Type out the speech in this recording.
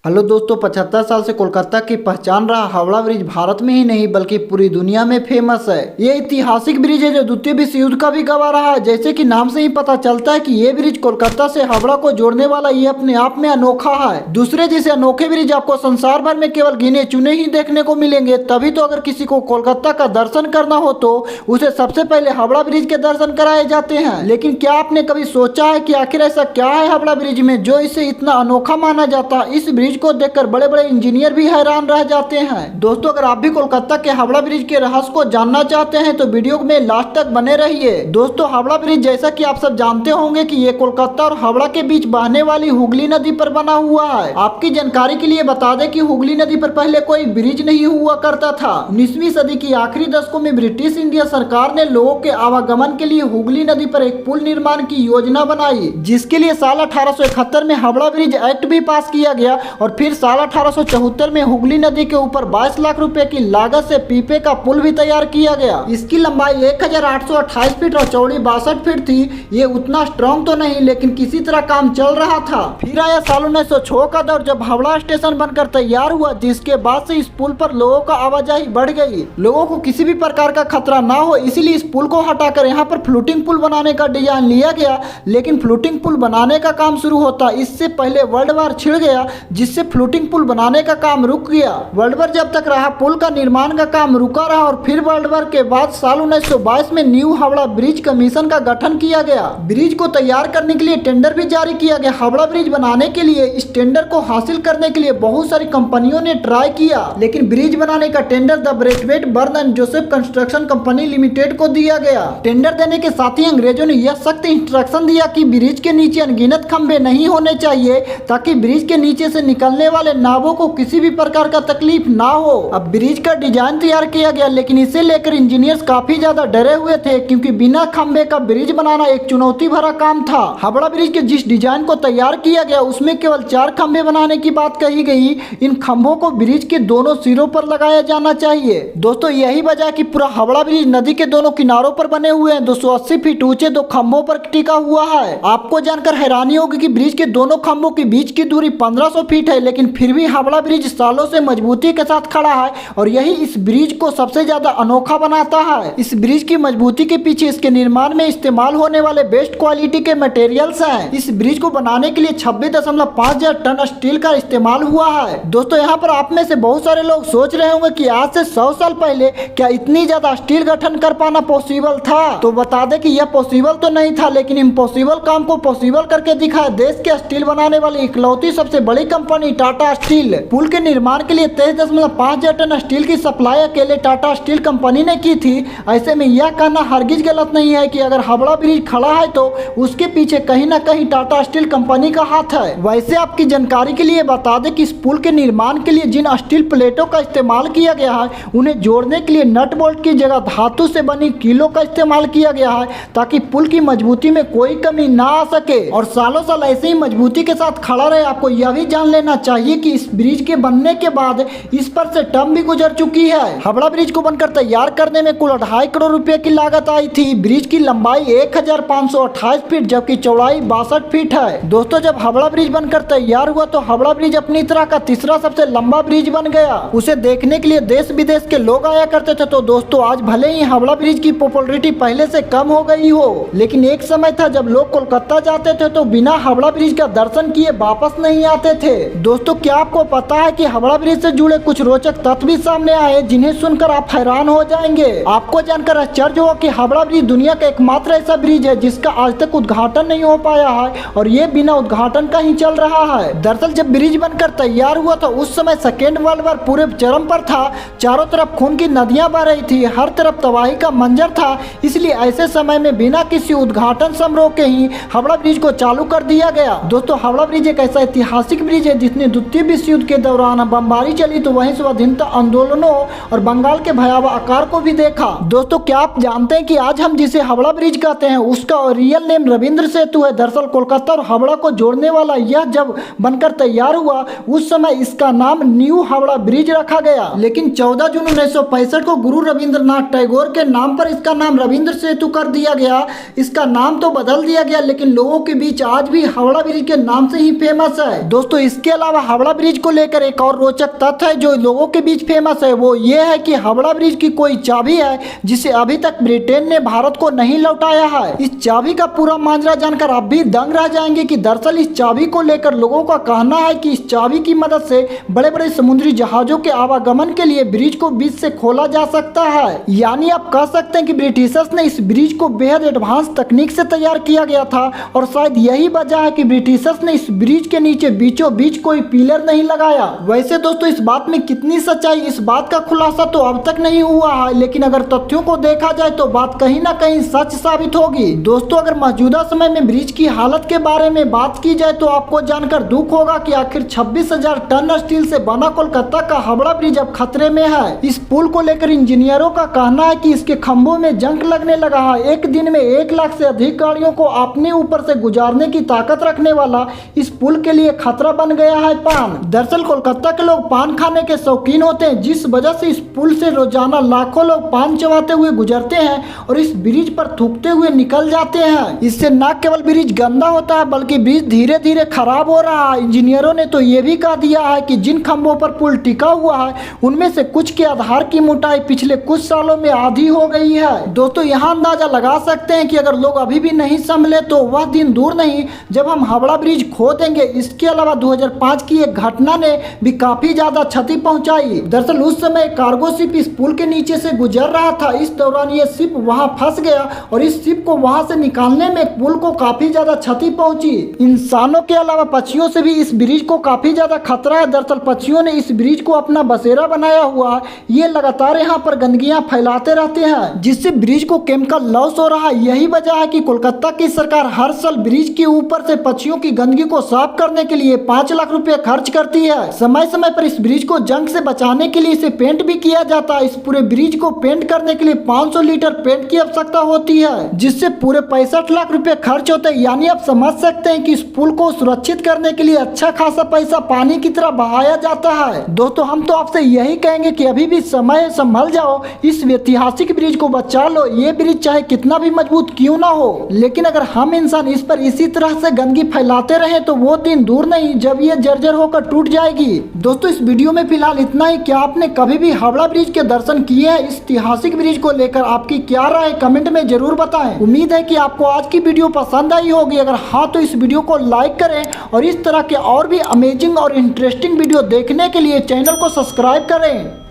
Hello दोस्तों, 75 साल से कोलकाता की पहचान रहा हावड़ा ब्रिज भारत में ही नहीं बल्कि पूरी दुनिया में फेमस है। ये ऐतिहासिक ब्रिज है जो द्वितीय विश्व युद्ध का भी गवाह रहा है। जैसे कि नाम से ही पता चलता है कि ये ब्रिज कोलकाता से हावड़ा को जोड़ने वाला ये अपने आप में अनोखा है। दूसरे जैसे अनोखे ब्रिज आपको संसार भर में केवल गिने चुने ही देखने को मिलेंगे। तभी तो अगर किसी को कोलकाता का दर्शन करना हो तो उसे सबसे पहले हावड़ा ब्रिज के दर्शन कराए जाते हैं। लेकिन क्या आपने कभी सोचा है कि आखिर ऐसा क्या है हावड़ा ब्रिज में जो इसे इतना अनोखा माना जाता है? इस ब्रिज को देखकर बड़े बड़े इंजीनियर भी हैरान रह जाते हैं। दोस्तों, अगर आप भी कोलकाता के हावड़ा ब्रिज के रहस्य को जानना चाहते हैं तो वीडियो में लास्ट तक बने रहिए। दोस्तों, हावड़ा ब्रिज जैसा कि आप सब जानते होंगे कि ये कोलकाता और हावड़ा के बीच बहने वाली हुगली नदी पर बना हुआ है। आपकी जानकारी के लिए बता दें कि हुगली नदी पर पहले कोई ब्रिज नहीं हुआ करता था। 19वीं सदी की आखिरी दशकों में ब्रिटिश इंडिया सरकार ने लोगों के आवागमन के लिए हुगली नदी पर एक पुल निर्माण की योजना बनाई, जिसके लिए साल 1871 में हावड़ा ब्रिज एक्ट भी पास किया गया और फिर साल 1874 में हुगली नदी के ऊपर 22 लाख रुपए की लागत से पीपे का पुल भी तैयार किया गया। इसकी लंबाई 1828 फीट और चौड़ी 62 फीट थी। ये उतना स्ट्रॉन्ग तो नहीं, लेकिन किसी तरह काम चल रहा था। फिर आया साल 1906 का दौर, जब हावड़ा स्टेशन बनकर तैयार हुआ, जिसके बाद से इस पुल पर लोगों का आवाजाही बढ़ गई। लोगों को किसी भी प्रकार का खतरा ना हो, इसीलिए इस पुल को हटाकर यहाँ पर फ्लोटिंग पुल बनाने का डिजाइन लिया गया। लेकिन फ्लोटिंग पुल बनाने का काम शुरू होता इससे पहले वर्ल्ड वार छिड़ गया, जिससे फ्लोटिंग पुल बनाने का काम रुक गया। वर्ल्ड वार जब तक रहा, पुल का निर्माण का काम रुका रहा और फिर वर्ल्ड वार के बाद साल 1922 में न्यू हावड़ा ब्रिज कमीशन का गठन किया गया। ब्रिज को तैयार करने के लिए टेंडर भी जारी किया गया। हावड़ा ब्रिज बनाने के लिए इस टेंडर को हासिल करने के लिए बहुत सारी कंपनियों ने ट्राई किया, लेकिन ब्रिज बनाने का tender the Braithwaite Burn and Joseph construction company limited को दिया गया। टेंडर देने के साथ ही अंग्रेजों ने यह सख्त इंस्ट्रक्शन दिया कि ब्रिज के नीचे अनगिनत खंभे नहीं होने चाहिए, ताकि ब्रिज के नीचे से निकलने वाले नावों को किसी भी प्रकार का तकलीफ ना हो। अब ब्रिज का डिजाइन तैयार किया गया, लेकिन इसे लेकर इंजीनियर्स काफी ज्यादा डरे हुए थे, क्योंकि बिना खंभे का ब्रिज बनाना एक चुनौती भरा काम था। हावड़ा ब्रिज के जिस डिजाइन को तैयार किया गया उसमें केवल 4 खंभे बनाने की बात कही गई। इन खंभों को ब्रिज के दोनों सिरों पर लगाया जाना चाहिए। दोस्तों, यही वजह है कि पूरा हावड़ा ब्रिज नदी के दोनों किनारों पर बने हुए हैं। 280 फीट ऊंचे 2 खंभों पर टिका हुआ है। आपको जानकर हैरानी होगी कि ब्रिज के दोनों खंभों के बीच की दूरी 1500 फीट है, लेकिन फिर भी हावड़ा ब्रिज सालों से मजबूती के साथ खड़ा है और यही इस ब्रिज को सबसे ज्यादा अनोखा बनाता है। इस ब्रिज की मजबूती के पीछे इसके निर्माण में इस्तेमाल होने वाले बेस्ट क्वालिटी के मटेरियल्स हैं। इस ब्रिज को बनाने के लिए 26.5 टन स्टील का इस्तेमाल हुआ है। दोस्तों, यहाँ पर आप में से बहुत सारे लोग सोच रहे होंगे कि आज से 100 साल पहले क्या इतनी ज्यादा स्टील गठन कर पाना पॉसिबल था? तो बता दें कि यह पॉसिबल तो नहीं था, लेकिन इम्पॉसिबल काम को पॉसिबल करके दिखाया देश के स्टील बनाने वाली इकलौती सबसे बड़ी कंपनी टाटा स्टील। पुल के निर्माण के लिए 23.5 टन स्टील की सप्लाई अकेले टाटा स्टील कंपनी ने की थी। ऐसे में यह कहना हरगिज गलत नहीं है कि अगर हावड़ा ब्रिज खड़ा है तो उसके पीछे कहीं ना कहीं टाटा स्टील कंपनी का हाथ है। वैसे आपकी जानकारी के लिए बता दें कि इस पुल के निर्माण के लिए जिन स्टील प्लेटों का इस्तेमाल किया गया है, उन्हें जोड़ने के लिए नट बोल्ट की जगह धातु से बनी कीलों का इस्तेमाल किया गया है, ताकि पुल की मजबूती में कोई कमी ना आ सके और सालों साल ऐसे ही मजबूती के साथ खड़ा रहे। आपको यह भी जान लेना चाहिए कि इस ब्रिज के बनने के बाद इस पर से टर्म भी गुजर चुकी है। हावड़ा ब्रिज को बनकर तैयार करने में कुल 2.5 करोड़ रुपए की लागत आई थी। ब्रिज की लंबाई 1528 फीट जबकि चौड़ाई 62 फीट है। दोस्तों, जब हावड़ा ब्रिज बनकर तैयार हुआ तो हावड़ा ब्रिज अपनी तरह का तीसरा सबसे लंबा ब्रिज बन गया। उसे देखने के लिए देश विदेश के लोग आया करते थे। तो दोस्तों, आज भले ही हावड़ा ब्रिज की पॉपुलैरिटी पहले से कम हो गई हो, लेकिन एक समय था जब लोग कोलकाता जाते थे तो बिना हावड़ा ब्रिज का दर्शन किए वापस नहीं आते थे। दोस्तों, क्या आपको पता है कि हावड़ा ब्रिज से जुड़े कुछ रोचक तथ्य भी सामने आए, जिन्हें सुनकर आप हैरान हो जाएंगे। आपको जानकर आश्चर्य होगा कि हावड़ा ब्रिज दुनिया का एकमात्र ऐसा ब्रिज है जिसका आज तक उद्घाटन नहीं हो पाया है और ये बिना उद्घाटन का ही चल रहा है। दरअसल जब ब्रिज बनकर तैयार हुआ था उस समय सेकेंड वर्ल्ड वार पूरे चरम पर था। चारों तरफ खून की नदियां बह रही थी, हर तरफ तबाही का मंजर था। इसलिए ऐसे समय में बिना किसी उद्घाटन समारोह के ही हावड़ा ब्रिज को चालू कर दिया गया। दोस्तों, हावड़ा ब्रिज एक ऐसा ऐतिहासिक ब्रिज है जिसने द्वितीय विश्व युद्ध के दौरान बमबारी चली तो वहीं स्वाधीनता आंदोलनों और बंगाल के भयावह आकार को भी देखा। दोस्तों, क्या आप जानते हैं कि आज हम जिसे हावड़ा ब्रिज कहते हैं उसका रियल नेम रविंद्र सेतु है। दरअसल कोलकाता और हावड़ा को जोड़ने वाला यह जब बनकर तैयार हुआ उस समय इसका नाम न्यू हावड़ा ब्रिज रखा गया, लेकिन 14 जून 1965 को गुरु रविंद्रनाथ टैगोर के नाम पर इसका नाम रविंद्र सेतु कर दिया गया। इसका नाम तो बदल दिया गया, लेकिन लोगों के बीच आज भी हावड़ा ब्रिज के नाम से ही फेमस है। दोस्तों, इसके अलावा हावड़ा ब्रिज को लेकर एक और रोचक तथ्य है जो लोगों के बीच फेमस है, वो ये है कि हावड़ा ब्रिज की कोई चाबी है जिसे अभी तक ब्रिटेन ने भारत को नहीं लौटाया है। इस चाबी का पूरा माजरा जानकर आप भी दंग रह जाएंगे कि दरअसल इस चाबी को लेकर लोगों का कहना है कि इस चाबी की मदद से बड़े बड़े समुद्री जहाजों के आवागमन के लिए ब्रिज को बीच से खोला जा सकता है। यानी आप कह सकते हैं कि ब्रिटिशर्स ने इस ब्रिज को बेहद एडवांस तकनीक से तैयार किया गया था और शायद यही वजह है कि ब्रिटिशर्स ने इस ब्रिज के नीचे बीचों बीच कोई पिलर नहीं लगाया। वैसे दोस्तों इस बात में कितनी सच्चाई, इस बात का खुलासा तो अब तक नहीं हुआ है, लेकिन अगर तथ्यों को देखा जाए तो बात कहीं ना कहीं सच साबित होगी। दोस्तों अगर मौजूदा समय में ब्रिज की हालत के बारे में बात की जाए तो आपको जानकर दुख होगा कि आखिर 26,000 टन स्टील से बना कोलकाता का हावड़ा ब्रिज अब खतरे में है। इस पुल को लेकर इंजीनियरों का कहना है कि इसके खंभों में जंग लगने लगा है। एक दिन में 1 लाख से अधिक गाड़ियों को अपने ऊपर से गुजारने की ताकत रखने वाला इस पुल के लिए खतरा बन गया है पान। दरअसल कोलकाता के लोग पान खाने के शौकीन होते हैं, जिस वजह से इस पुल से रोजाना लाखों लोग पान चबाते हुए गुजरते हैं और इस ब्रिज पर थूकते हुए निकल जाते हैं। इससे न केवल ब्रिज गंदा होता है बल्कि ब्रिज धीरे धीरे खराब हो रहा है। इंजीनियरों ने तो ये भी कह दिया है कि जिन खंभों पर पुल टिका हुआ है उनमें से कुछ के आधार की मोटाई पिछले कुछ सालों में आधी हो गई है। दोस्तों यहाँ अंदाजा लगा सकते हैं कि अगर लोग अभी भी नहीं संभले तो वह दिन दूर नहीं जब हम हावड़ा ब्रिज खो देंगे। इसके अलावा 2005 की एक घटना ने भी काफी ज्यादा क्षति पहुंचाई। दरअसल उस समय कार्गो शिप इस पुल के नीचे से गुजर रहा था। इस दौरान ये शिप वहां फंस गया और इस शिप को वहां से निकालने में पुल को काफी ज्यादा क्षति पहुंची। इंसानों के अलावा पक्षियों से भी इस ब्रिज को काफी ज्यादा खतरा है। दरअसल पक्षियों ने इस ब्रिज को अपना बसेरा बनाया हुआ है। ये लगातार यहाँ पर गंदगियां फैलाते रहते हैं जिससे ब्रिज को केमिकल लॉस हो रहा है। यही वजह है कि कोलकाता की सरकार हर साल ब्रिज के ऊपर से पक्षियों की गंदगी को साफ करने के लिए 5 लाख रुपए खर्च करती है। समय समय पर इस ब्रिज को जंग से बचाने के लिए इसे पेंट भी किया जाता है। इस पूरे ब्रिज को पेंट करने के लिए 500 लीटर पेंट की आवश्यकता होती है जिससे पूरे 65 लाख रुपए खर्च होते हैं। यानी आप समझ सकते हैं कि इस पुल को सुरक्षित करने के लिए अच्छा खासा पैसा पानी की तरह बहाया जाता है। दोस्तों हम तो आपसे यही कहेंगे कि अभी भी समय संभल जाओ, इस ऐतिहासिक ब्रिज को बचा लो। ये ब्रिज चाहे कितना भी मजबूत क्यों ना हो, लेकिन अगर हम इंसान इस पर इसी तरह से गंदगी फैलाते रहे तो वो दिन दूर नहीं जब ये जर्जर होकर टूट जाएगी। दोस्तों इस वीडियो में फिलहाल इतना ही। क्या आपने कभी भी हावड़ा ब्रिज के दर्शन किए हैं? इस ऐतिहासिक ब्रिज को लेकर आपकी क्या राय कमेंट में जरूर बताएं। उम्मीद है कि आपको आज की वीडियो पसंद आई होगी। अगर हाँ तो इस वीडियो को लाइक करें और इस तरह के और भी अमेजिंग और इंटरेस्टिंग वीडियो देखने के लिए चैनल को सब्सक्राइब करें।